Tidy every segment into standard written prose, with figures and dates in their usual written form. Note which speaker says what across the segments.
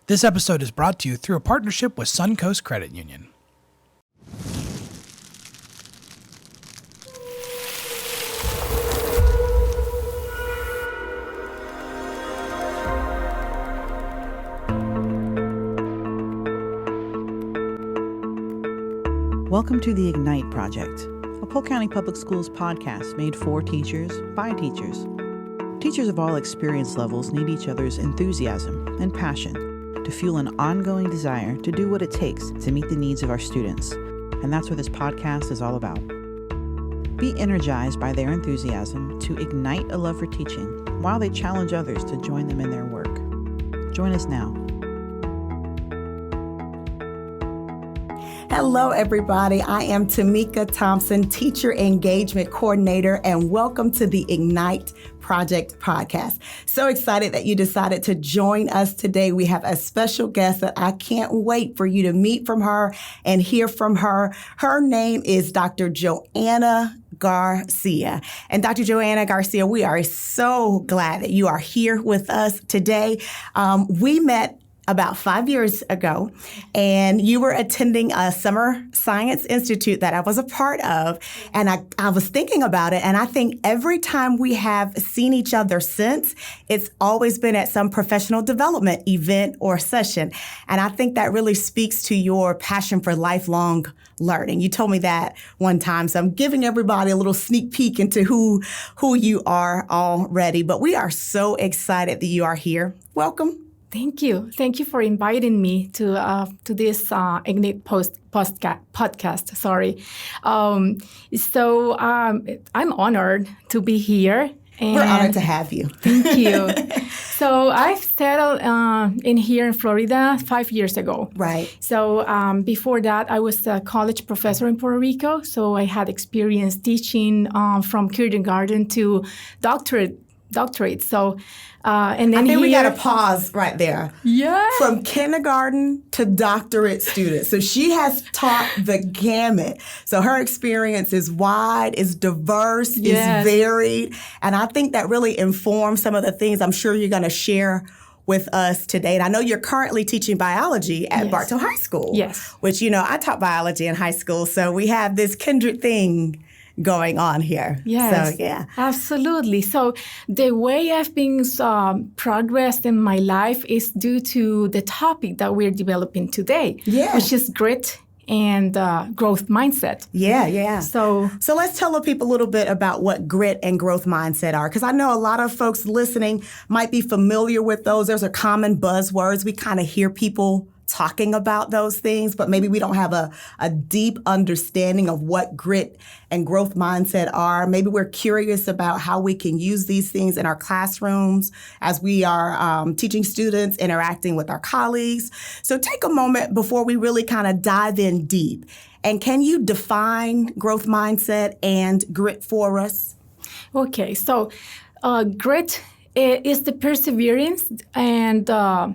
Speaker 1: This episode is brought to you through a partnership with Suncoast Credit Union.
Speaker 2: Welcome to the Ignite Project, a Polk County Public Schools podcast made for teachers, by teachers. Teachers of all experience levels need each other's enthusiasm and passion to fuel an ongoing desire to do what it takes to meet the needs of our students. And that's what this podcast is all about. Be energized by their enthusiasm to ignite a love for teaching while they challenge others to join them in their work. Join us now.
Speaker 3: Hello, everybody. I am Tomeka Thompson, Teacher Engagement Coordinator, and welcome to the Ignite Project podcast. So excited that you decided to join us today. We have a special guest that I can't wait for you to meet from her and hear from her. Her name is Dr. Joanna Garcia. And Dr. Joanna Garcia, we are so glad that you are here with us today. We met about 5 years ago, and you were attending a summer science institute that I was a part of, and I was thinking about it, and I think every time we have seen each other since, it's always been at some professional development event or session, and I think that really speaks to your passion for lifelong learning. You told me that one time, so I'm giving everybody a little sneak peek into who you are already, but we are so excited that you are here. Welcome.
Speaker 4: Thank you. Thank you for inviting me to this Ignite podcast. Sorry. I'm honored to be here.
Speaker 3: And we're honored to have you.
Speaker 4: Thank you. So I've settled in here in Florida 5 years ago.
Speaker 3: Right. So
Speaker 4: before that, I was a college professor in Puerto Rico. So I had experience teaching from kindergarten to doctorate. So, and then
Speaker 3: I think we got to pause right there.
Speaker 4: Yeah.
Speaker 3: From kindergarten to doctorate students. So she has taught the gamut. So her experience is wide, is diverse,
Speaker 4: yes,
Speaker 3: is varied. And I think that really informs some of the things I'm sure you're going to share with us today. And I know you're currently teaching biology at
Speaker 4: yes,
Speaker 3: Bartow High School.
Speaker 4: Yes.
Speaker 3: Which, I taught biology in high school. So we have this kindred thing going on here.
Speaker 4: Yes,
Speaker 3: so, yeah.
Speaker 4: Absolutely. So the way I've been progressed in my life is due to the topic that we're developing today, which is grit and growth mindset.
Speaker 3: Yeah.
Speaker 4: So
Speaker 3: let's tell the people a little bit about what grit and growth mindset are, because I know a lot of folks listening might be familiar with those. Those are common buzzwords. We kind of hear people talking about those things, but maybe we don't have a deep understanding of what grit and growth mindset are. Maybe we're curious about how we can use these things in our classrooms as we are teaching students, interacting with our colleagues. So take a moment before we really kind of dive in deep. And can you define growth mindset and grit for us?
Speaker 4: Okay, so grit is the perseverance and the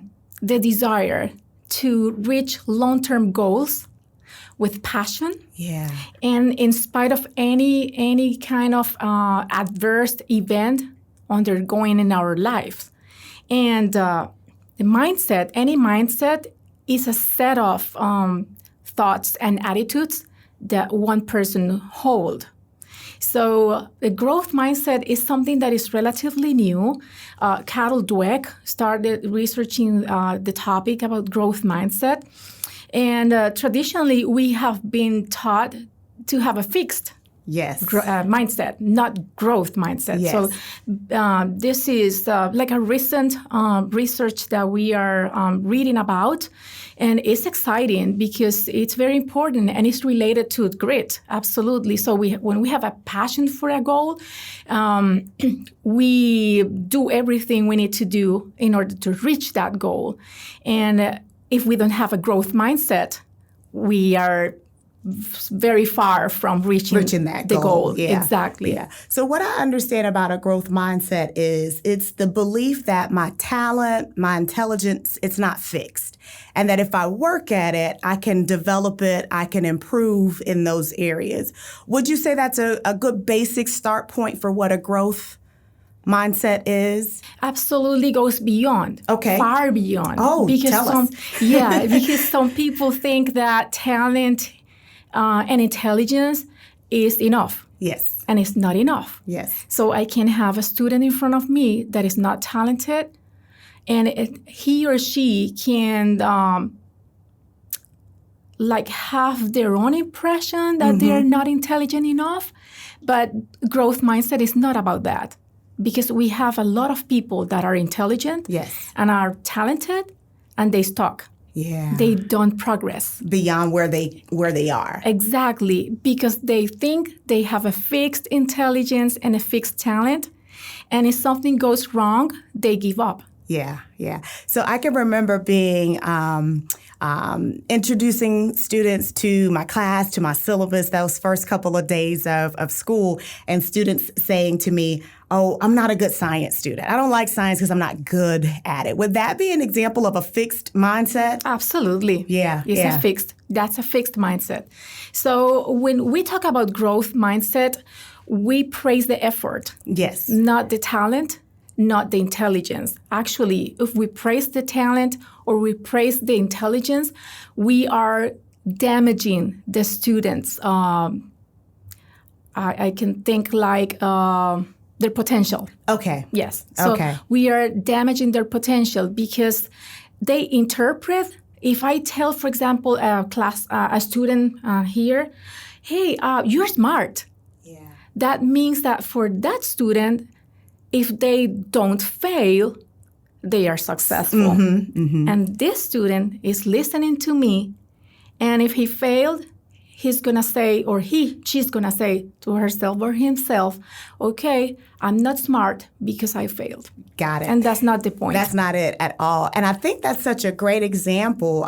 Speaker 4: desire to reach long-term goals with passion.
Speaker 3: Yeah. And
Speaker 4: in spite of any kind of adverse event undergoing in our lives. And the mindset, any mindset is a set of thoughts and attitudes that one person holds. So the growth mindset is something that is relatively new. Carol Dweck started researching the topic about growth mindset. And traditionally, we have been taught to have a fixed mindset, not growth mindset.
Speaker 3: Yes.
Speaker 4: So this is like a recent research that we are reading about. And it's exciting because it's very important and it's related to grit, absolutely. So when we have a passion for a goal, we do everything we need to do in order to reach that goal. And if we don't have a growth mindset, we are very far from reaching
Speaker 3: that
Speaker 4: goal.
Speaker 3: Yeah.
Speaker 4: Exactly.
Speaker 3: Yeah. So what I understand about a growth mindset is it's the belief that my talent, my intelligence, it's not fixed. And that if I work at it, I can develop it, I can improve in those areas. Would you say that's a good basic start point for what a growth mindset is?
Speaker 4: Absolutely goes beyond.
Speaker 3: Okay.
Speaker 4: Far beyond.
Speaker 3: Oh, tell us.
Speaker 4: Yeah, because some people think that talent and intelligence is enough.
Speaker 3: Yes.
Speaker 4: And it's not enough.
Speaker 3: Yes.
Speaker 4: So I can have a student in front of me that is not talented, and he or she can have their own impression that they're not intelligent enough. But growth mindset is not about that, because we have a lot of people that are intelligent and are talented, and they stuck.
Speaker 3: Yeah.
Speaker 4: They don't progress
Speaker 3: beyond where they are.
Speaker 4: Exactly, because they think they have a fixed intelligence and a fixed talent, and if something goes wrong, they give up.
Speaker 3: Yeah, yeah. So I can remember being introducing students to my class, to my syllabus, those first couple of days of school, and students saying to me, "Oh, I'm not a good science student. I don't like science because I'm not good at it." Would that be an example of a fixed mindset?
Speaker 4: Absolutely.
Speaker 3: Yeah,
Speaker 4: That's a fixed mindset. So when we talk about growth mindset, we praise the effort.
Speaker 3: Yes.
Speaker 4: Not the talent, not the intelligence. Actually, if we praise the talent or we praise the intelligence, we are damaging the students. I can think their potential.
Speaker 3: Okay.
Speaker 4: Yes. So we are damaging their potential because they interpret. If I tell, for example, a student here, "Hey, you're smart."
Speaker 3: Yeah.
Speaker 4: That means that for that student, if they don't fail, they are successful. And this student is listening to me, and if he failed, he's going to say, or she's going to say to herself or himself, "Okay, I'm not smart because I failed."
Speaker 3: Got it.
Speaker 4: And that's not the point.
Speaker 3: That's not it at all. And I think that's such a great example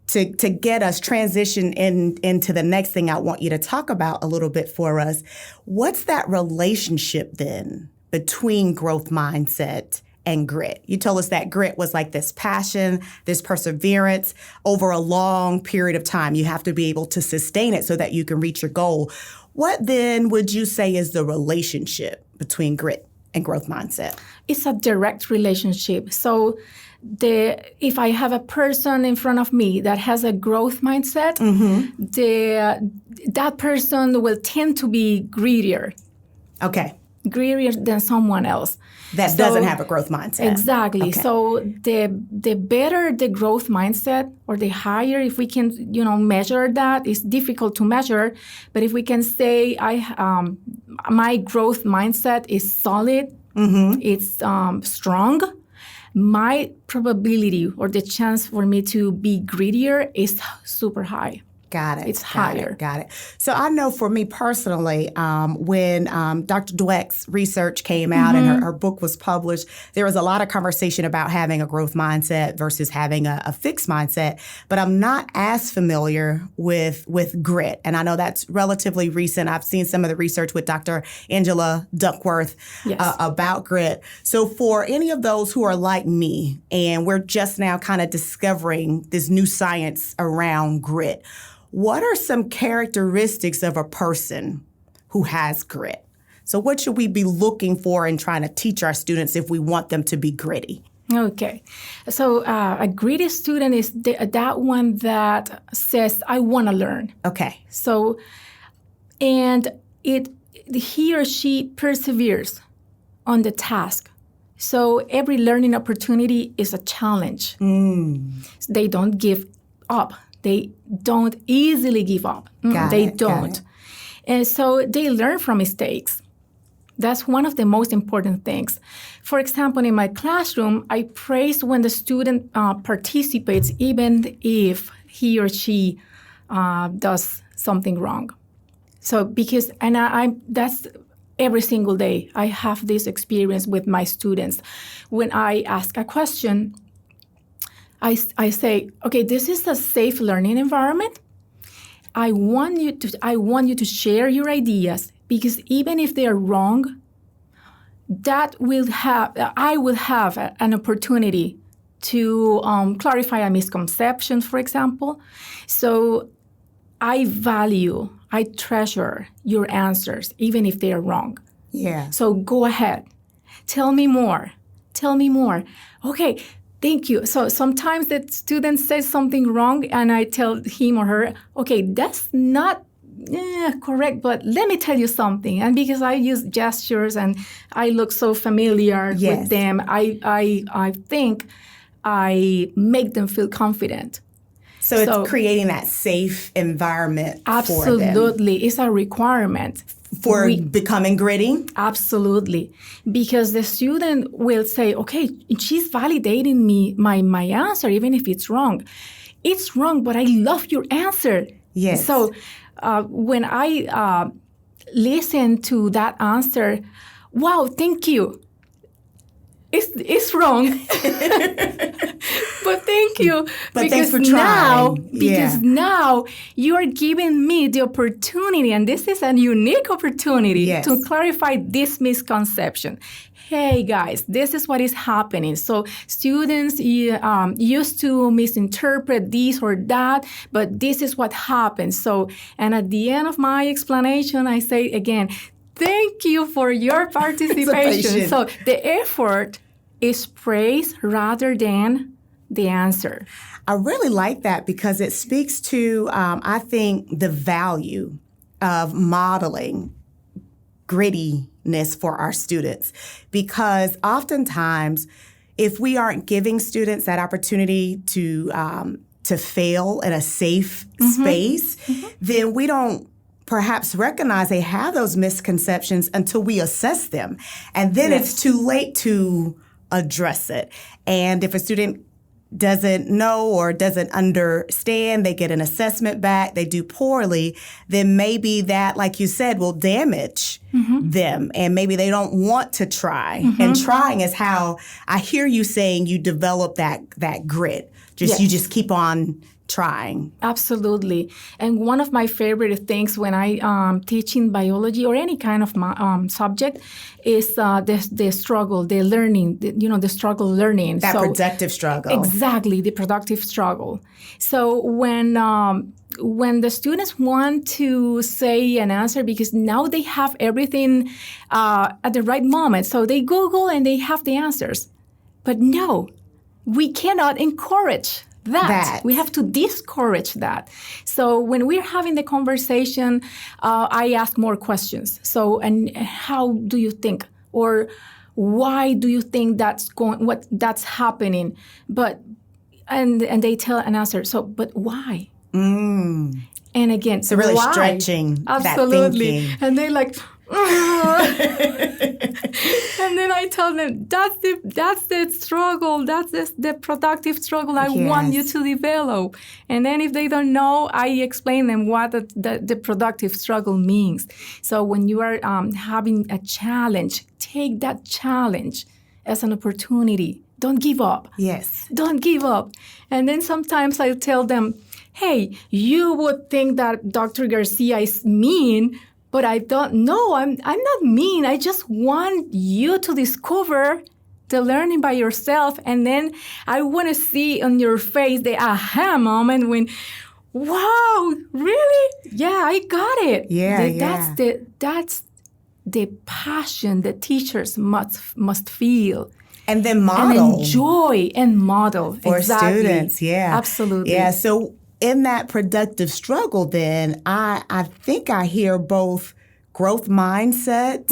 Speaker 3: to get us transition into the next thing I want you to talk about a little bit for us. What's that relationship then between growth mindset and grit? You told us that grit was like this passion, this perseverance over a long period of time. You have to be able to sustain it so that you can reach your goal. What then would you say is the relationship between grit and growth mindset?
Speaker 4: It's a direct relationship. So if I have a person in front of me that has a growth mindset, that person will tend to be greedier.
Speaker 3: Okay.
Speaker 4: Greedier than someone else.
Speaker 3: That doesn't have a growth mindset.
Speaker 4: Exactly.
Speaker 3: Okay.
Speaker 4: So the better the growth mindset, or the higher, if we can, measure that, it's difficult to measure, but if we can say my growth mindset is solid, it's strong, my probability or the chance for me to be greedier is super high.
Speaker 3: Got it.
Speaker 4: It's higher.
Speaker 3: Got it. So I know for me personally, when Dr. Dweck's research came out and her book was published, there was a lot of conversation about having a growth mindset versus having a fixed mindset. But I'm not as familiar with grit. And I know that's relatively recent. I've seen some of the research with Dr. Angela Duckworth about grit. So for any of those who are like me, and we're just now kind of discovering this new science around grit, what are some characteristics of a person who has grit? So what should we be looking for in trying to teach our students if we want them to be gritty?
Speaker 4: Okay. So a gritty student is that one that says, "I want to learn."
Speaker 3: Okay.
Speaker 4: So, and he or she perseveres on the task. So every learning opportunity is a challenge. They don't give up. They don't easily give up. They don't. And so they learn from mistakes. That's one of the most important things. For example, in my classroom, I praise when the student participates, even if he or she does something wrong. So because, and that's every single day. I have this experience with my students. When I ask a question, I say, "Okay, this is a safe learning environment. I want you to share your ideas, because even if they are wrong, I will have an opportunity to clarify a misconception, for example. So I treasure your answers, even if they are wrong.
Speaker 3: Yeah.
Speaker 4: So go ahead. Tell me more. Tell me more. Okay, thank you. So sometimes the student says something wrong and I tell him or her, okay, that's not correct, but let me tell you something. And because I use gestures and I look so familiar with them, I think I make them feel confident.
Speaker 3: So it's creating that safe environment for them.
Speaker 4: Absolutely. It's a requirement.
Speaker 3: For becoming gritty?
Speaker 4: Absolutely. Because the student will say, okay, she's validating me, my answer, even if it's wrong. It's wrong, but I love your answer.
Speaker 3: Yes.
Speaker 4: So when I listen to that answer, wow, thank you. It's wrong. But thank you.
Speaker 3: But thanks for trying.
Speaker 4: Because now you are giving me the opportunity, and this is a unique opportunity to clarify this misconception. Hey guys, this is what is happening. So students used to misinterpret this or that, but this is what happens. So, and at the end of my explanation, I say again, thank you for your participation. So the effort is praise rather than the answer.
Speaker 3: I really like that because it speaks to, I think, the value of modeling grittiness for our students. Because oftentimes, if we aren't giving students that opportunity to fail in a safe space, then we don't perhaps recognize they have those misconceptions until we assess them. And then it's too late to address it. And if a student doesn't know or doesn't understand, they get an assessment back, they do poorly, then maybe that, like you said, will damage them. And maybe they don't want to try. And trying is how I hear you saying you develop that grit. You just keep on trying.
Speaker 4: Absolutely. And one of my favorite things when I teaching biology or any kind of subject is the struggle, the learning, the struggle learning.
Speaker 3: That productive struggle.
Speaker 4: Exactly, the productive struggle. So when the students want to say an answer, because now they have everything at the right moment, so they Google and they have the answers. But no, we cannot encourage that. We have to discourage that. So when we're having the conversation, I ask more questions. So, and how do you think? Or why do you think that's happening? But, and they tell an answer. So, but why? And again,
Speaker 3: so really
Speaker 4: why?
Speaker 3: Stretching
Speaker 4: Absolutely.
Speaker 3: that thinking.
Speaker 4: And they're like, and then I tell them, that's the struggle, that's the productive struggle I want you to develop. And then if they don't know, I explain them what the productive struggle means. So when you are having a challenge, take that challenge as an opportunity. Don't give up.
Speaker 3: Yes. Don't
Speaker 4: give up. And then sometimes I tell them, hey, you would think that Dr. Garcia is mean, but I don't know. I'm not mean. I just want you to discover the learning by yourself. And then I want to see on your face the aha moment when, wow, really? Yeah, I got it. That's the passion that teachers must feel.
Speaker 3: And then model.
Speaker 4: And enjoy and model.
Speaker 3: For students,
Speaker 4: Absolutely.
Speaker 3: Yeah, so in that productive struggle, then, I think I hear both growth mindset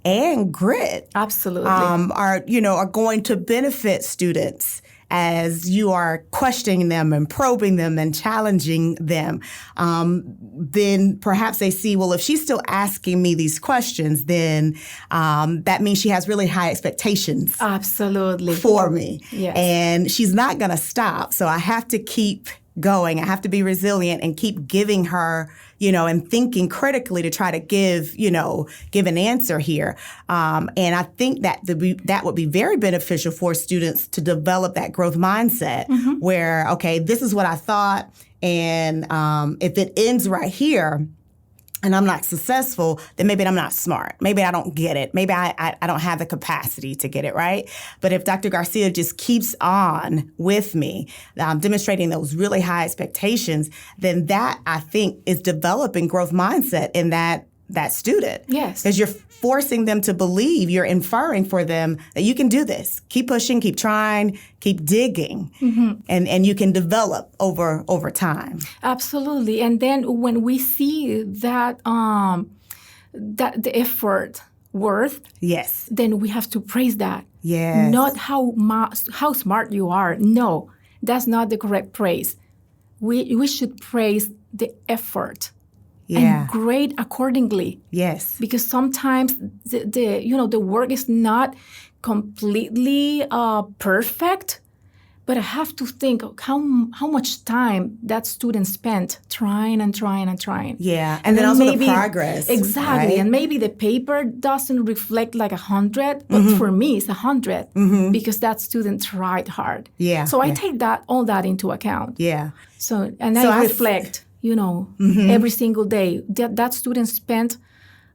Speaker 3: and grit.
Speaker 4: Absolutely.
Speaker 3: Are going to benefit students as you are questioning them and probing them and challenging them. Then perhaps they see, well, if she's still asking me these questions, then that means she has really high expectations.
Speaker 4: Absolutely.
Speaker 3: For me.
Speaker 4: Yes.
Speaker 3: And she's not going to stop. So I have to keep going. I have to be resilient and keep giving her, and thinking critically to try to give an answer here. And I think that that would be very beneficial for students to develop that growth mindset where, okay, this is what I thought. And if it ends right here, and I'm not successful, then maybe I'm not smart. Maybe I don't get it. Maybe I don't have the capacity to get it, right? But if Dr. Garcia just keeps on with me, demonstrating those really high expectations, then that, I think, is developing growth mindset in that that student.
Speaker 4: Yes.
Speaker 3: Because you're forcing them to believe, you're inferring for them that you can do this. Keep pushing, keep trying, keep digging, and you can develop over time.
Speaker 4: Absolutely. And then when we see that that the effort worth,
Speaker 3: Yes.
Speaker 4: then we have to praise that.
Speaker 3: Yes.
Speaker 4: Not how smart you are. No, that's not the correct praise. We should praise the effort and grade accordingly.
Speaker 3: Yes.
Speaker 4: Because sometimes the work is not completely perfect, but I have to think how much time that student spent trying and trying and trying.
Speaker 3: Yeah, and then also
Speaker 4: maybe,
Speaker 3: the progress.
Speaker 4: Exactly,
Speaker 3: right?
Speaker 4: And maybe the paper doesn't reflect like 100, but for me it's 100 because that student tried hard.
Speaker 3: Yeah.
Speaker 4: So I take all that into account.
Speaker 3: Yeah.
Speaker 4: So I reflect, every single day that student spent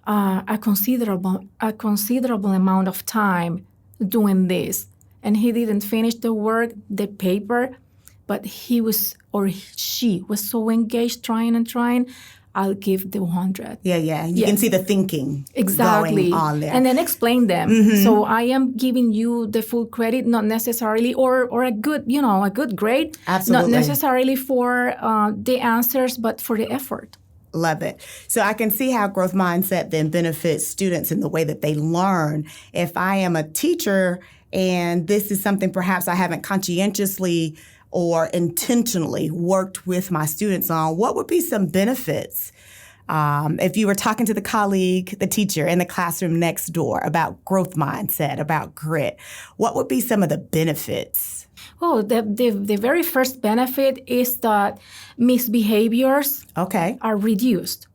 Speaker 4: a considerable amount of time doing this. And he didn't finish the paper, but he was or she was so engaged, trying and trying. I'll give the 100.
Speaker 3: Yeah. You can see the thinking
Speaker 4: exactly
Speaker 3: going on there.
Speaker 4: And then explain them. So I am giving you the full credit, not necessarily, or a good grade.
Speaker 3: Absolutely.
Speaker 4: Not necessarily for the answers, but for the effort.
Speaker 3: Love it. So I can see how growth mindset then benefits students in the way that they learn. If I am a teacher and this is something perhaps I haven't conscientiously or intentionally worked with my students on, what would be some benefits? If you were talking to the colleague, the teacher in the classroom next door about growth mindset, about grit, what would be some of the benefits?
Speaker 4: Oh, the very first benefit is that misbehaviors are reduced.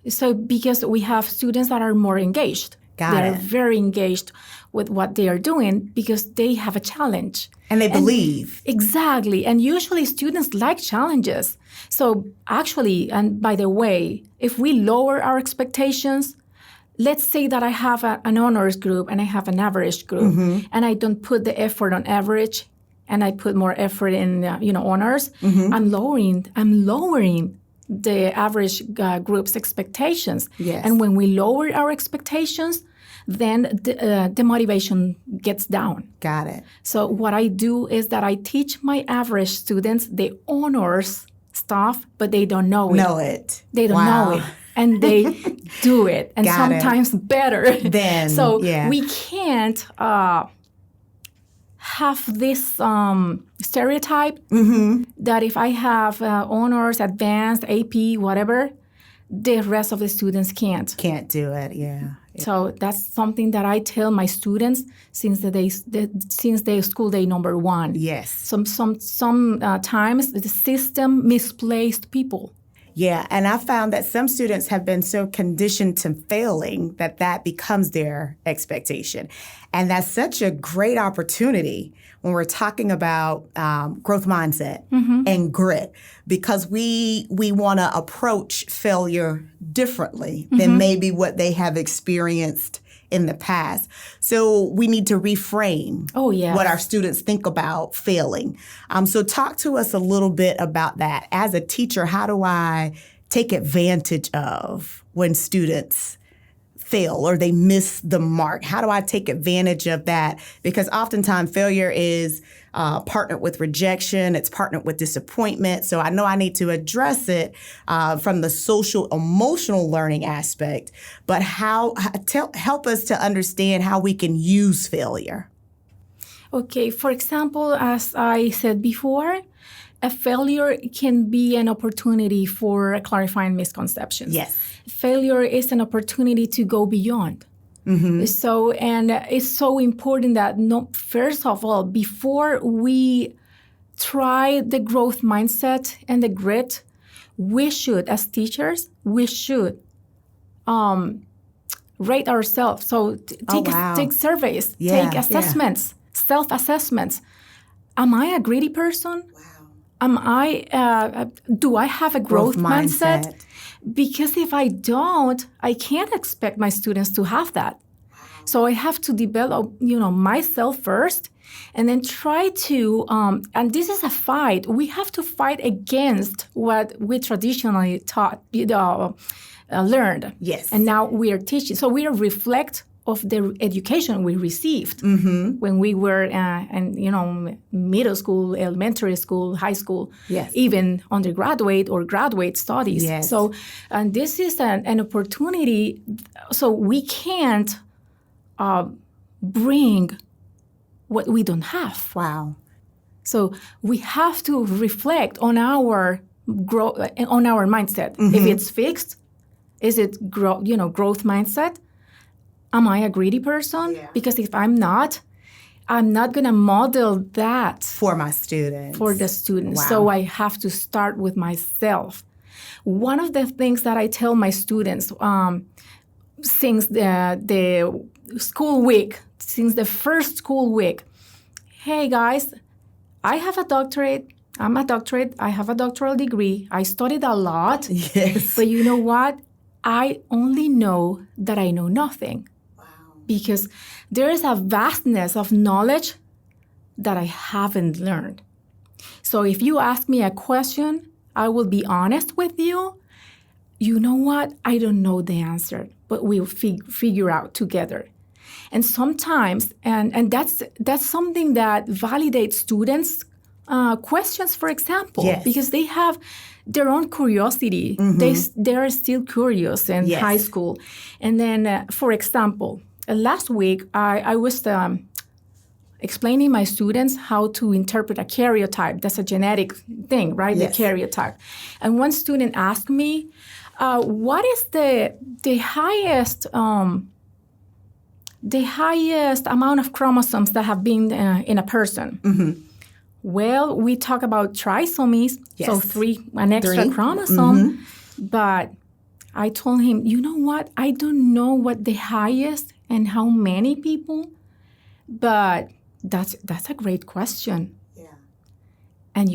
Speaker 4: So because we have students that are more engaged. They're very engaged with what they are doing because they have a challenge.
Speaker 3: And they believe.
Speaker 4: Exactly. And usually students like challenges. So actually, and by the way, if we lower our expectations, let's say that I have an honors group and I have an average group, and I don't put the effort on average, and I put more effort in honors. I'm lowering the average group's expectations.
Speaker 3: Yes.
Speaker 4: And when we lower our expectations, then the motivation gets down.
Speaker 3: Got it.
Speaker 4: So what I do is that I teach my average students the honors stuff, but they don't know it. They don't know it. And they do it. And sometimes better.
Speaker 3: Then,
Speaker 4: so we can't have this stereotype that if I have honors, advanced, AP, whatever, the rest of the students can't.
Speaker 3: Can't do it, yeah.
Speaker 4: So that's something that I tell my students since the school day number one.
Speaker 3: Yes.
Speaker 4: Some times the system misplaced people.
Speaker 3: Yeah, and I found that some students have been so conditioned to failing that becomes their expectation. And that's such a great opportunity when we're talking about growth mindset and grit, because we want to approach failure differently than maybe what they have experienced in the past. So we need to reframe what our students think about failing. So talk to us a little bit about that. As a teacher, how do I take advantage of when students fail or they miss the mark? How do I take advantage of that? Because oftentimes failure is partnered with rejection. It's partnered with disappointment. So I know I need to address it from the social emotional learning aspect. But help us to understand how we can use failure.
Speaker 4: Okay. For example, as I said before, a failure can be an opportunity for clarifying misconceptions.
Speaker 3: Yes.
Speaker 4: Failure is an opportunity to go beyond. So, and it's so important that first of all, before we try the growth mindset and the grit, we should, as teachers, rate ourselves. So take surveys, take assessments, self-assessments. Am I a gritty person? Wow. Do I have a growth mindset? Because if I don't, I can't expect my students to have that. So I have to develop, myself first, and then try to, and this is a fight. We have to fight against what we traditionally taught, learned.
Speaker 3: Yes.
Speaker 4: And now we are teaching. So we are reflect of the education we received when we were in middle school, elementary school, high school,
Speaker 3: Yes.
Speaker 4: even undergraduate or graduate studies.
Speaker 3: Yes.
Speaker 4: So, and this is an opportunity. So we can't bring what we don't have.
Speaker 3: Wow.
Speaker 4: So we have to reflect on our mindset. If it's fixed, is it growth mindset? Am I a greedy person?
Speaker 3: Yeah.
Speaker 4: Because if I'm not going to model that
Speaker 3: For my students.
Speaker 4: for the students.
Speaker 3: Wow.
Speaker 4: So I have to start with myself. One of the things that I tell my students since the school week, since the first school week, hey guys, I have a doctorate. I'm a doctorate. I have a doctoral degree. I studied a lot.
Speaker 3: Yes.
Speaker 4: But you know what? I only know that I know nothing. Because there is a vastness of knowledge that I haven't learned. So if you ask me a question, I will be honest with you. You know what? I don't know the answer, but we'll figure out together. And sometimes, and that's something that validates students' questions, for example,
Speaker 3: Yes.
Speaker 4: because they have their own curiosity. They are still curious in
Speaker 3: Yes.
Speaker 4: high school. And then, for example, last week, I was explaining my students how to interpret a karyotype. That's a genetic thing, right?
Speaker 3: Yes.
Speaker 4: The karyotype. And one student asked me, what is the highest amount of chromosomes that have been in a person? Well, we talk about trisomies, so
Speaker 3: Yes.
Speaker 4: an extra
Speaker 3: 3.
Speaker 4: chromosome. But I told him, you know what? I don't know what the highest and how many people, but that's a great question.
Speaker 3: Yeah.
Speaker 4: And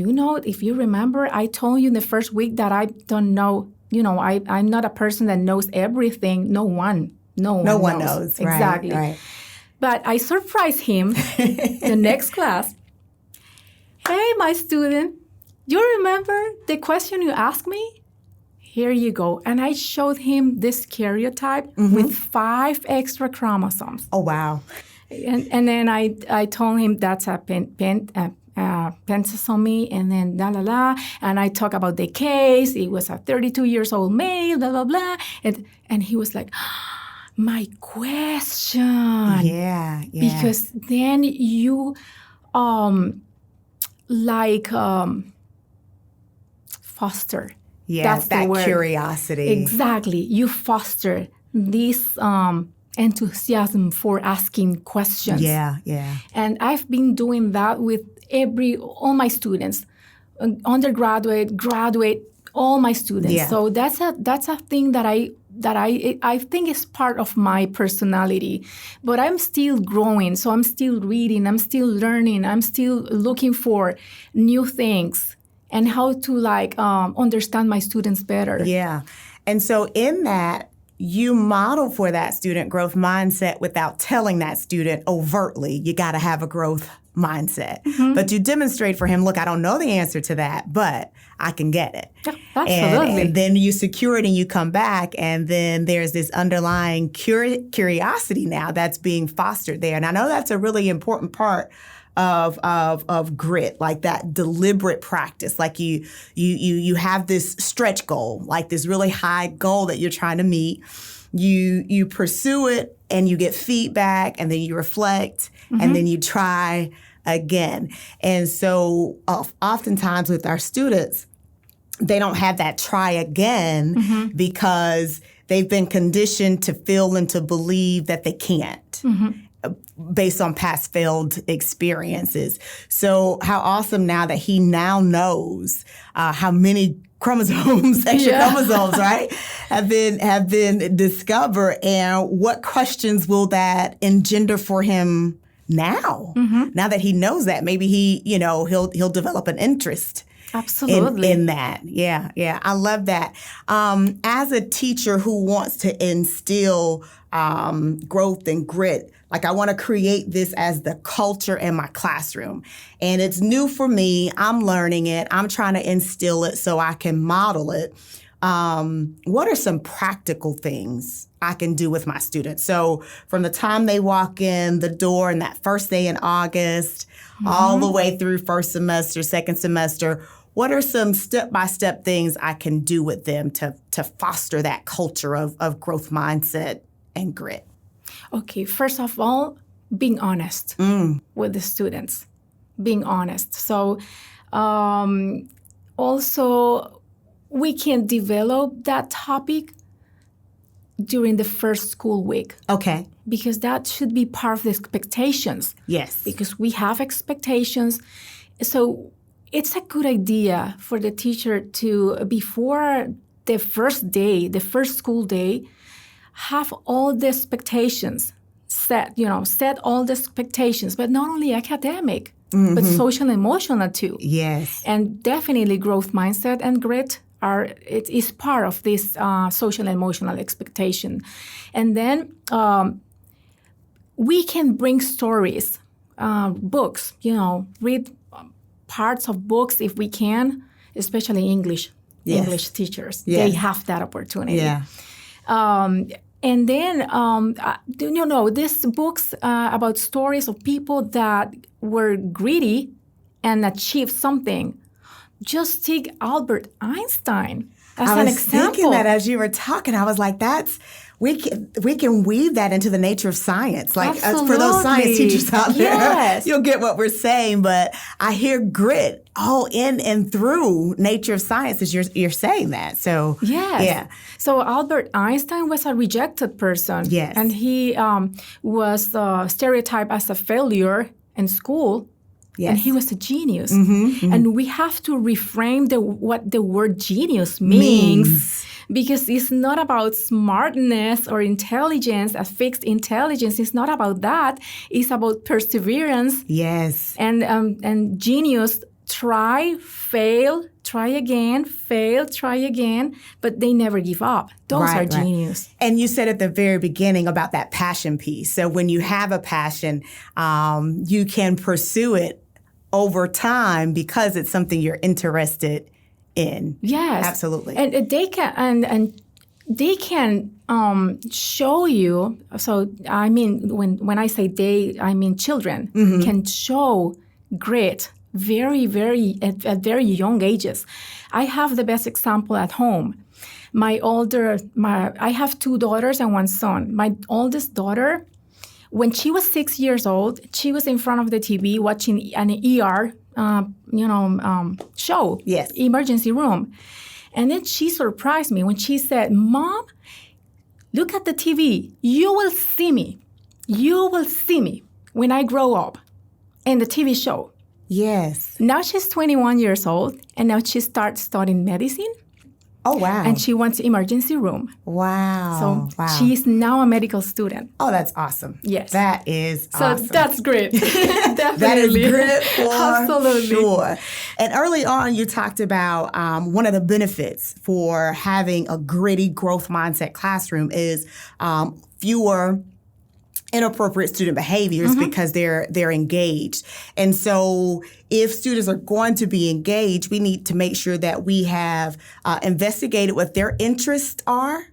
Speaker 4: if you remember, I told you in the first week that I don't know, I'm not a person that knows everything. No one knows. Exactly.
Speaker 3: Right.
Speaker 4: But I surprised him the next class. Hey, my student, you remember the question you asked me? Here you go. And I showed him this karyotype with 5 extra chromosomes.
Speaker 3: Oh, wow.
Speaker 4: And then I told him that's a pentasome, and then and I talk about the case. It was a 32 years old male, blah, blah, blah. And he was like, my question.
Speaker 3: Yeah.
Speaker 4: Because then you foster.
Speaker 3: Yeah,
Speaker 4: That's the
Speaker 3: that
Speaker 4: word.
Speaker 3: curiosity.
Speaker 4: Exactly. You foster this enthusiasm for asking questions.
Speaker 3: Yeah.
Speaker 4: And I've been doing that with all my students, undergraduate, graduate, all my students.
Speaker 3: Yeah.
Speaker 4: So that's a thing that I think is part of my personality. But I'm still growing, so I'm still reading, I'm still learning, I'm still looking for new things and how to understand my students better.
Speaker 3: Yeah. And so in that, you model for that student growth mindset without telling that student overtly, you got to have a growth mindset. But you demonstrate for him, look, I don't know the answer to that, but I can get it.
Speaker 4: Yeah, absolutely.
Speaker 3: And then you secure it and you come back, and then there's this underlying curiosity now that's being fostered there. And I know that's a really important part of grit, like that deliberate practice. Like you have this stretch goal, like this really high goal that you're trying to meet. You pursue it and you get feedback, and then you reflect, and then you try again. And so oftentimes with our students, they don't have that try again because they've been conditioned to feel and to believe that they can't. Based on past failed experiences. So how awesome now that he now knows how many chromosomes, extra chromosomes, right, have been discovered, and what questions will that engender for him now? Now that he knows that, maybe he'll develop an interest.
Speaker 4: Absolutely.
Speaker 3: In that. Yeah. I love that. As a teacher who wants to instill growth and grit, like I want to create this as the culture in my classroom. And it's new for me. I'm learning it. I'm trying to instill it so I can model it. what are some practical things I can do with my students? So from the time they walk in the door in that first day in August, all the way through first semester, second semester, what are some step-by-step things I can do with them to foster that culture of growth mindset and grit?
Speaker 4: Okay, first of all, being honest with the students. Being honest. So also, we can develop that topic during the first school week.
Speaker 3: Okay.
Speaker 4: Because that should be part of the expectations.
Speaker 3: Yes.
Speaker 4: Because we have expectations. So it's a good idea for the teacher to, before the first day, the first school day, have all the expectations set all the expectations, but not only academic, but social and emotional too.
Speaker 3: Yes.
Speaker 4: And definitely growth mindset and grit it is part of this social and emotional expectation. And then we can bring stories, books, read parts of books if we can, especially English teachers.
Speaker 3: Yes.
Speaker 4: They have that opportunity.
Speaker 3: Yeah.
Speaker 4: And then, these books about stories of people that were gritty and achieved something. Just take Albert Einstein as an example.
Speaker 3: I was thinking that as you were talking, I was like, we can weave that into the nature of science. Like for those science teachers out there, you'll get what we're saying. But I hear grit all in and through nature of science as you're saying that. So yeah.
Speaker 4: So Albert Einstein was a rejected person.
Speaker 3: Yes.
Speaker 4: And he was stereotyped as a failure in school. Yes. And he was a genius. And we have to reframe what the word genius means. Because it's not about smartness or intelligence, a fixed intelligence. It's not about that. It's about perseverance.
Speaker 3: Yes.
Speaker 4: And genius, try, fail, try again, fail, try again, but they never give up. Those are genius.
Speaker 3: And you said at the very beginning about that passion piece. So when you have a passion, you can pursue it over time because it's something you're interested in.
Speaker 4: Yes,
Speaker 3: absolutely.
Speaker 4: And they can show you. So I mean, when I say they, I mean children can show grit very, very at very young ages. I have the best example at home. I have 2 daughters and 1 son. My oldest daughter, when she was 6 years old, she was in front of the TV watching an ER, show,
Speaker 3: yes,
Speaker 4: emergency room. And then she surprised me when she said, "Mom, look at the TV. You will see me. You will see me when I grow up in the TV show."
Speaker 3: Yes.
Speaker 4: Now she's 21 years old, and now she starts studying medicine.
Speaker 3: Oh, wow.
Speaker 4: And she wants emergency room.
Speaker 3: Wow.
Speaker 4: So she's now a medical student.
Speaker 3: Oh, that's awesome.
Speaker 4: Yes.
Speaker 3: That is awesome.
Speaker 4: So that's great. Definitely.
Speaker 3: That is grit for
Speaker 4: Absolutely.
Speaker 3: sure. And early on, you talked about one of the benefits for having a gritty growth mindset classroom is fewer inappropriate student behaviors because they're engaged. And so if students are going to be engaged, we need to make sure that we have investigated what their interests are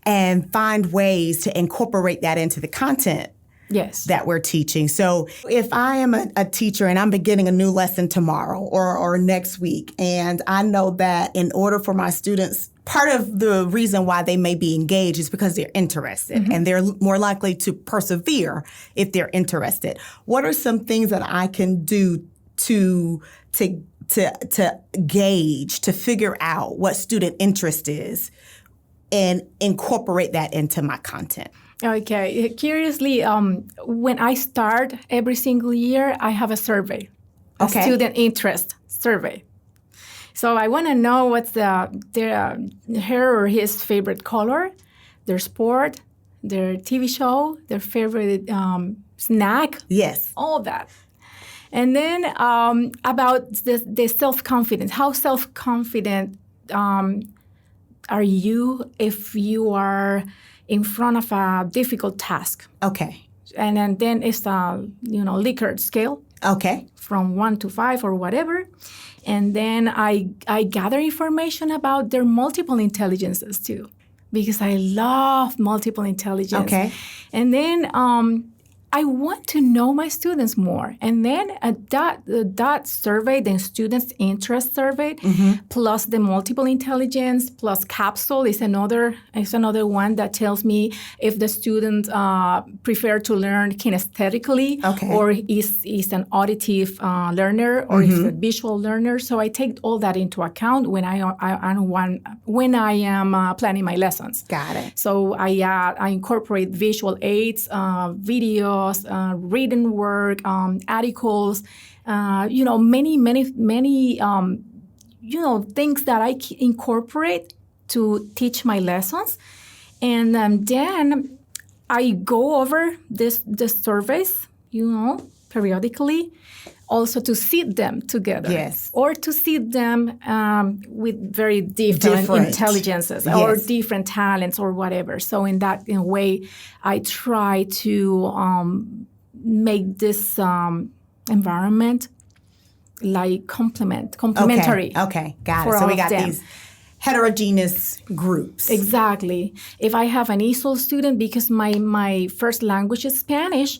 Speaker 3: and find ways to incorporate that into the content that we're teaching. So if I am a teacher and I'm beginning a new lesson tomorrow or next week, and I know that in order for my students, part of the reason why they may be engaged is because they're interested and they're more likely to persevere if they're interested. What are some things that I can do to gauge, to figure out what student interest is and incorporate that into my content?
Speaker 4: Okay. Curiously, when I start every single year, I have a survey, a student interest survey. So I want to know what's her or his favorite color, their sport, their TV show, their favorite snack.
Speaker 3: Yes.
Speaker 4: All that. And then about the self-confidence. How self-confident are you if you are in front of a difficult task?
Speaker 3: Okay.
Speaker 4: And then it's a Likert scale.
Speaker 3: Okay.
Speaker 4: from 1 to 5 or whatever. And then I gather information about their multiple intelligences too, because I love multiple intelligence.
Speaker 3: Okay.
Speaker 4: And then I want to know my students more. And then that survey, the students' interest survey, plus the multiple intelligence, plus capsule is another one that tells me if the student prefer to learn kinesthetically, or is an auditive learner, or is a visual learner. So I take all that into account when I am planning my lessons.
Speaker 3: Got it.
Speaker 4: So I incorporate visual aids, videos, reading work, articles, many, things that I incorporate to teach my lessons. And then I go over the surveys, periodically, also to seat them together.
Speaker 3: Yes.
Speaker 4: Or to seat them with very different intelligences, or different talents, or whatever. So in a way, I try to make this environment like complementary.
Speaker 3: Okay. Got it. So we got these heterogeneous groups.
Speaker 4: Exactly. If I have an ESOL student, because my first language is Spanish,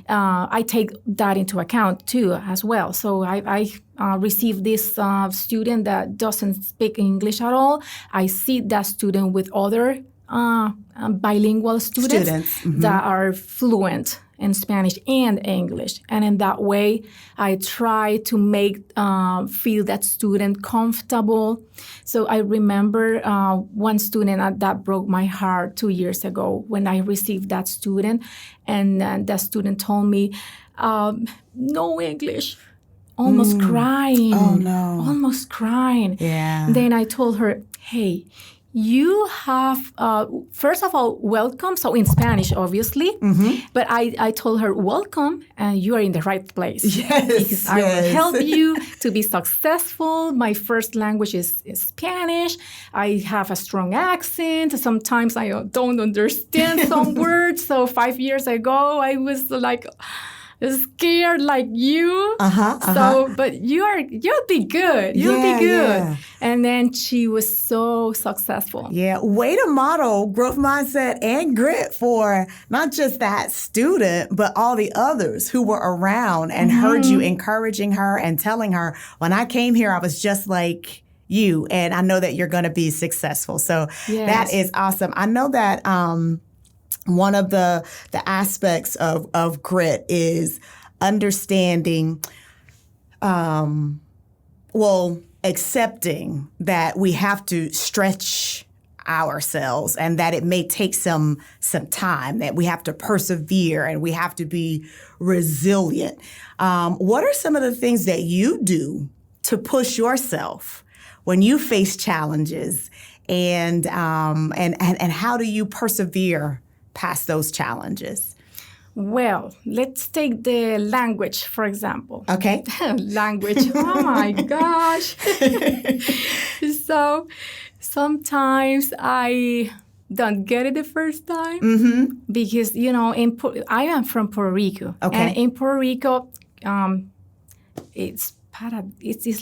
Speaker 4: I take that into account too as well. So I receive this student that doesn't speak English at all. I see that student with other bilingual students that are fluent in Spanish and English. And in that way, I try to feel that student comfortable. So I remember one student that broke my heart 2 years ago when I received that student. And that student told me, no English. Almost crying.
Speaker 3: Oh, no.
Speaker 4: Almost crying.
Speaker 3: Yeah.
Speaker 4: Then I told her, hey, you have, first of all, welcome. So in Spanish, obviously. But I told her, welcome, and you are in the right place.
Speaker 3: Yes.
Speaker 4: Because I will help you to be successful. My first language is Spanish. I have a strong accent. Sometimes I don't understand some words. So 5 years ago, I was like scared like you. So, but you'll be good. You'll be good. Yeah. And then she was so successful.
Speaker 3: Yeah. Way to model growth mindset and grit for not just that student, but all the others who were around and heard you encouraging her and telling her, when I came here, I was just like you, and I know that you're going to be successful. So that is awesome. I know that, one of the aspects of grit is understanding, accepting that we have to stretch ourselves and that it may take some time, that we have to persevere and we have to be resilient. What are some of the things that you do to push yourself when you face challenges, and how do you persevere past those challenges?
Speaker 4: Well, let's take the language, for example.
Speaker 3: Okay.
Speaker 4: Language. Oh, my gosh. So sometimes I don't get it the first time because, I am from Puerto Rico.
Speaker 3: Okay.
Speaker 4: And in Puerto Rico, it's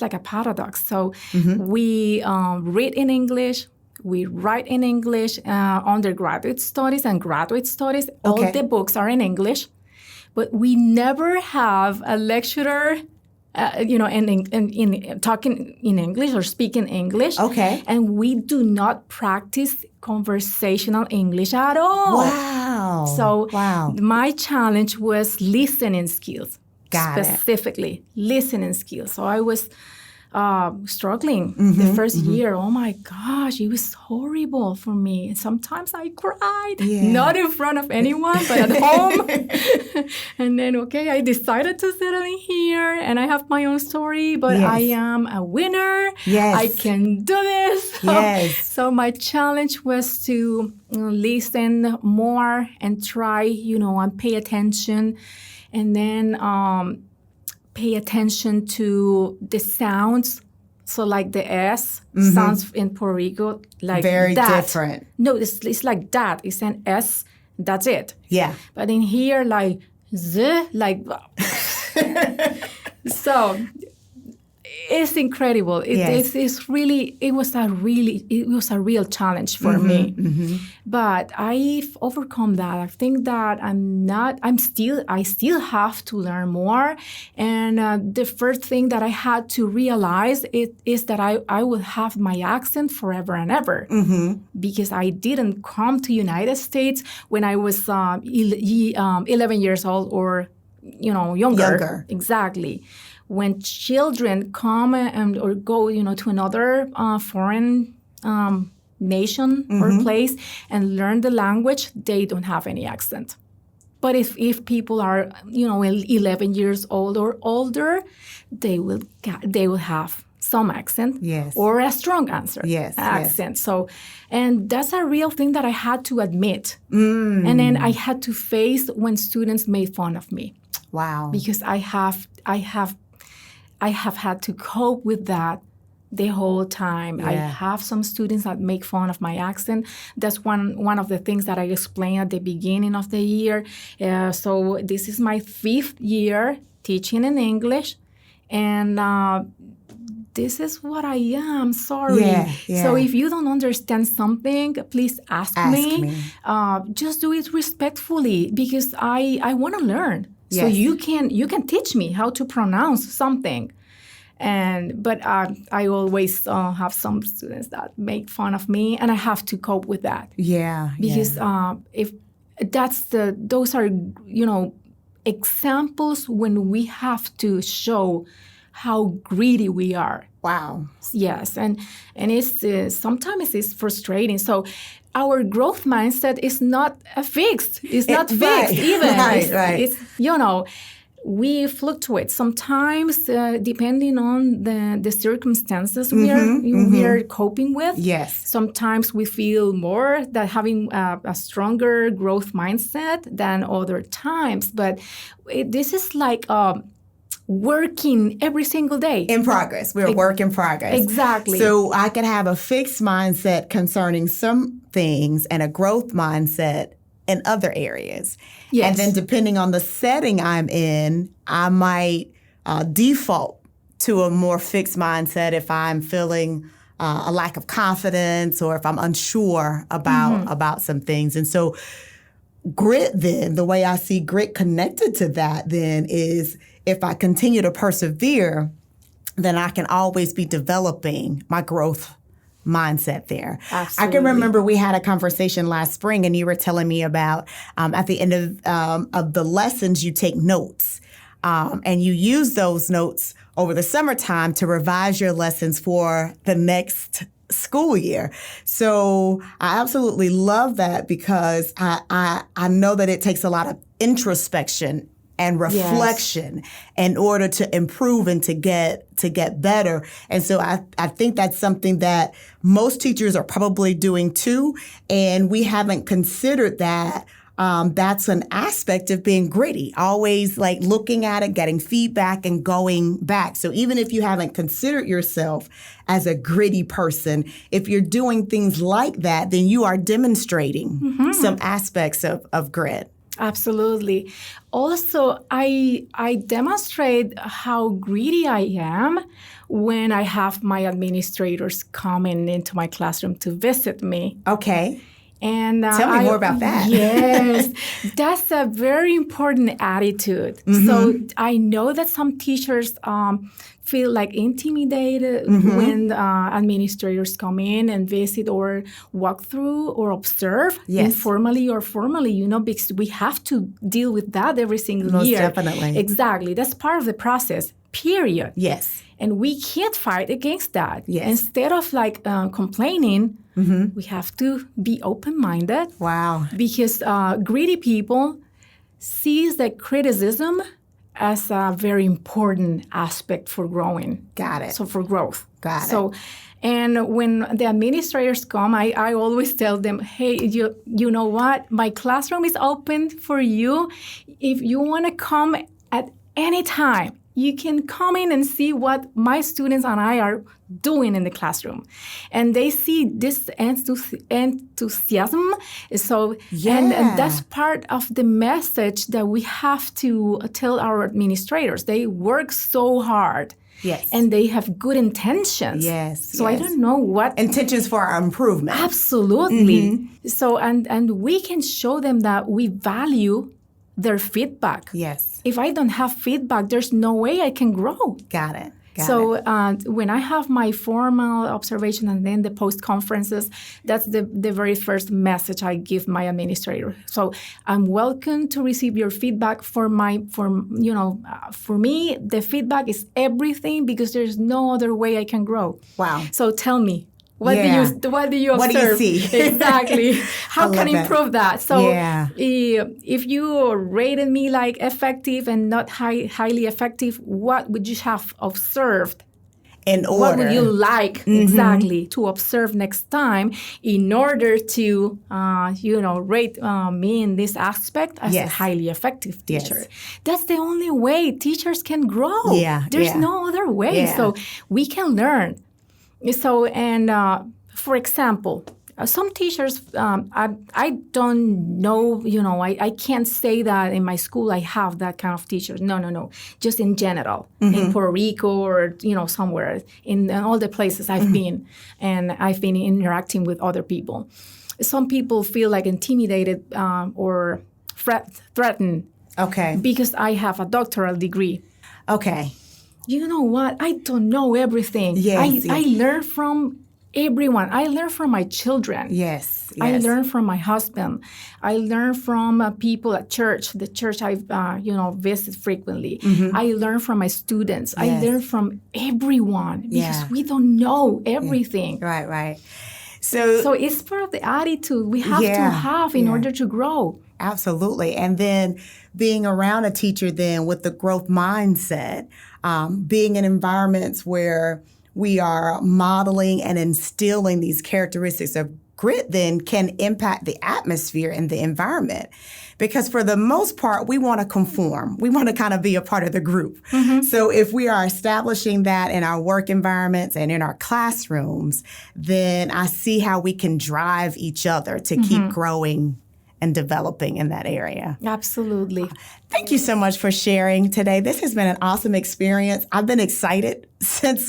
Speaker 4: like a paradox. So we read in English. We write in English, undergraduate studies and graduate studies. All the books are in English, but we never have a lecturer, in talking in English or speaking English.
Speaker 3: Okay.
Speaker 4: And we do not practice conversational English at all.
Speaker 3: Wow.
Speaker 4: So my challenge was listening skills. Specifically, listening skills. So I was struggling the first year. Oh my gosh, it was horrible for me. Sometimes I cried, not in front of anyone, but at home. And then, I decided to settle in here, and I have my own story, but I am a winner.
Speaker 3: Yes.
Speaker 4: I can do this.
Speaker 3: Yes.
Speaker 4: So my challenge was to listen more and try, and pay attention. And then pay attention to the sounds. So like the S sounds in Puerto Rico like
Speaker 3: very
Speaker 4: that.
Speaker 3: different.
Speaker 4: No, it's like that. It's an S. That's it.
Speaker 3: Yeah.
Speaker 4: But in here, like Z, like So it's incredible. It was a real challenge for me. But I've overcome that. I think that I still have to learn more. And the first thing that I had to realize is that I will have my accent forever and ever. Because I didn't come to United States when I was 11 years old or younger. Exactly. When children come or go, to another foreign nation or place and learn the language, they don't have any accent. But if people are, 11 years old or older, they will have some accent or a strong accent.
Speaker 3: Yes.
Speaker 4: So, and that's a real thing that I had to admit. And then I had to face when students made fun of me.
Speaker 3: Wow.
Speaker 4: Because I have had to cope with that the whole time.
Speaker 3: Yeah.
Speaker 4: I have some students that make fun of my accent. That's one of the things that I explained at the beginning of the year. So this is my 5th year teaching in English, and this is what I am. Sorry.
Speaker 3: Yeah.
Speaker 4: So if you don't understand something, please ask me. Just do it respectfully, because I want to learn. So you can teach me how to pronounce something. But I always have some students that make fun of me, and I have to cope with that. Because if those are examples when we have to show how greedy we are.
Speaker 3: Wow.
Speaker 4: Yes, and it's sometimes it's frustrating. So our growth mindset is not fixed. It's not fixed even.
Speaker 3: Right.
Speaker 4: It's we fluctuate sometimes depending on the circumstances we are coping with.
Speaker 3: Yes.
Speaker 4: Sometimes we feel more that having a stronger growth mindset than other times. But this is like working every single day.
Speaker 3: In progress. We're a work in progress.
Speaker 4: Exactly.
Speaker 3: So I can have a fixed mindset concerning some things and a growth mindset in other areas.
Speaker 4: Yes.
Speaker 3: And then depending on the setting I'm in, I might default to a more fixed mindset if I'm feeling a lack of confidence or if I'm unsure about some things. And so grit then, the way I see grit connected to that then is if I continue to persevere, then I can always be developing my growth mindset there.
Speaker 4: Absolutely.
Speaker 3: I can remember we had a conversation last spring and you were telling me about at the end of the lessons, you take notes and you use those notes over the summertime to revise your lessons for the next school year. So I absolutely love that because I know that it takes a lot of introspection and reflection in order to improve and to get better. And so I think that's something that most teachers are probably doing too. And we haven't considered that. That's an aspect of being gritty, always like looking at it, getting feedback and going back. So even if you haven't considered yourself as a gritty person, if you're doing things like that, then you are demonstrating some aspects of grit.
Speaker 4: Absolutely. Also, I demonstrate how greedy I am when I have my administrators coming into my classroom to visit me.
Speaker 3: Okay.
Speaker 4: And
Speaker 3: tell me more about that.
Speaker 4: Yes, that's a very important attitude. So I know that some teachers feel like intimidated when administrators come in and visit or walk through or observe informally or formally, because we have to deal with that every single year.
Speaker 3: Most definitely.
Speaker 4: Exactly. That's part of the process, period.
Speaker 3: Yes.
Speaker 4: And we can't fight against that.
Speaker 3: Yes.
Speaker 4: Instead of complaining, we have to be open-minded.
Speaker 3: Wow.
Speaker 4: Because greedy people sees the criticism as a very important aspect for growing.
Speaker 3: Got it.
Speaker 4: So for growth.
Speaker 3: Got it.
Speaker 4: So, and when the administrators come, I always tell them, hey, you know what? My classroom is open for you. If you want to come at any time, you can come in and see what my students and I are doing in the classroom. And they see this enthusiasm. So, and that's part of the message that we have to tell our administrators. They work so hard.
Speaker 3: Yes.
Speaker 4: And they have good intentions.
Speaker 3: Yes.
Speaker 4: So I don't know what
Speaker 3: intentions for our improvement.
Speaker 4: Absolutely. So and we can show them that we value their feedback.
Speaker 3: Yes.
Speaker 4: If I don't have feedback, there's no way I can grow.
Speaker 3: Got it.
Speaker 4: When I have my formal observation and then the post-conferences, that's the very first message I give my administrator. So I'm welcome to receive your feedback. For me, the feedback is everything because there's no other way I can grow.
Speaker 3: Wow.
Speaker 4: So tell me. What do you observe?
Speaker 3: What do you see?
Speaker 4: Exactly. How can I improve that? So if you rated me like effective and not highly effective, what would you have observed?
Speaker 3: In order.
Speaker 4: What would you like exactly to observe next time in order to, rate me in this aspect as a highly effective teacher? Yes. That's the only way teachers can grow. There's no other way. So we can learn. So, and for example, some teachers, I don't know, I can't say that in my school I have that kind of teachers. No. Just in general, in Puerto Rico or, somewhere, in all the places I've been, and I've been interacting with other people. Some people feel like intimidated or threatened.
Speaker 3: Okay.
Speaker 4: Because I have a doctoral degree.
Speaker 3: Okay.
Speaker 4: You know what? I don't know everything.
Speaker 3: Yes,
Speaker 4: I learn from everyone. I learn from my children.
Speaker 3: Yes.
Speaker 4: I learn from my husband. I learn from people at church, the church I visit frequently. I learn from my students. I learn from everyone because we don't know everything.
Speaker 3: Right. So
Speaker 4: it's part of the attitude we have to have in order to grow.
Speaker 3: Absolutely. And then being around a teacher then with the growth mindset, being in environments where we are modeling and instilling these characteristics of grit then can impact the atmosphere and the environment. Because for the most part, we want to conform. We want to kind of be a part of the group. So if we are establishing that in our work environments and in our classrooms, then I see how we can drive each other to keep growing and developing in that area.
Speaker 4: Absolutely.
Speaker 3: Thank you so much for sharing today. This has been an awesome experience. I've been excited since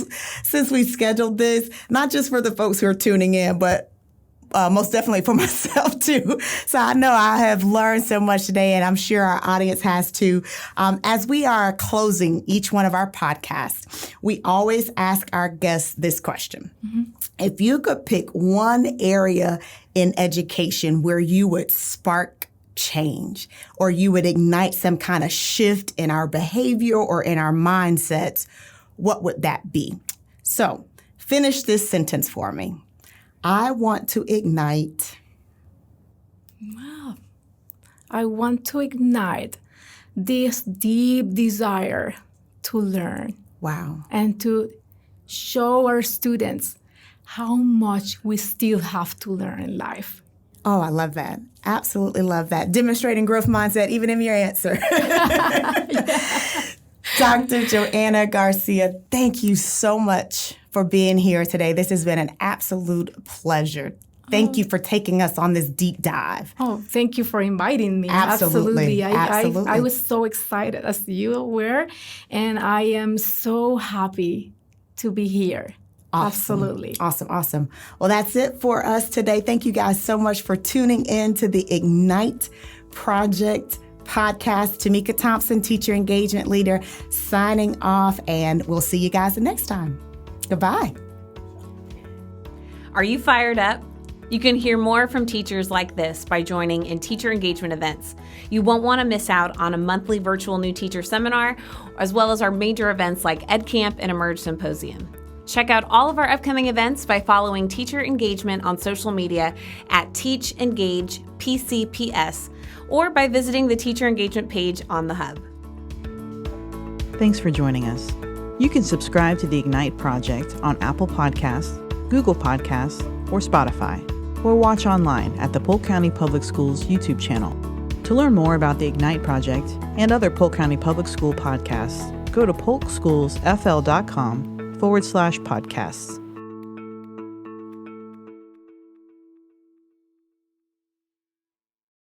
Speaker 3: we scheduled this, not just for the folks who are tuning in, but most definitely for myself too. So I know I have learned so much today, and I'm sure our audience has too. As we are closing each one of our podcasts, we always ask our guests this question. If you could pick one area in education where you would spark change or you would ignite some kind of shift in our behavior or in our mindsets, what would that be? So finish this sentence for me. I want to ignite.
Speaker 4: Wow. I want to ignite this deep desire to learn.
Speaker 3: Wow.
Speaker 4: And to show our students how much we still have to learn in life.
Speaker 3: Oh, I love that. Absolutely love that. Demonstrating growth mindset, even in your answer. Dr. Joanna Garcia, thank you so much for being here today. This has been an absolute pleasure. Thank you for taking us on this deep dive.
Speaker 4: Oh, thank you for inviting me.
Speaker 3: Absolutely.
Speaker 4: I was so excited, as you were, and I am so happy to be here.
Speaker 3: Awesome.
Speaker 4: Absolutely.
Speaker 3: Awesome. Well, that's it for us today. Thank you guys so much for tuning in to the Ignite Project podcast. Tomeka Thompson, Teacher Engagement Leader, signing off, and we'll see you guys the next time. Goodbye.
Speaker 5: Are you fired up? You can hear more from teachers like this by joining in teacher engagement events. You won't want to miss out on a monthly virtual new teacher seminar, as well as our major events like EdCamp and Emerge Symposium. Check out all of our upcoming events by following Teacher Engagement on social media at TeachEngagePCPS or by visiting the Teacher Engagement page on the Hub.
Speaker 2: Thanks for joining us. You can subscribe to the Ignite Project on Apple Podcasts, Google Podcasts, or Spotify, or watch online at the Polk County Public Schools YouTube channel. To learn more about the Ignite Project and other Polk County Public School podcasts, go to polkschoolsfl.com/podcasts.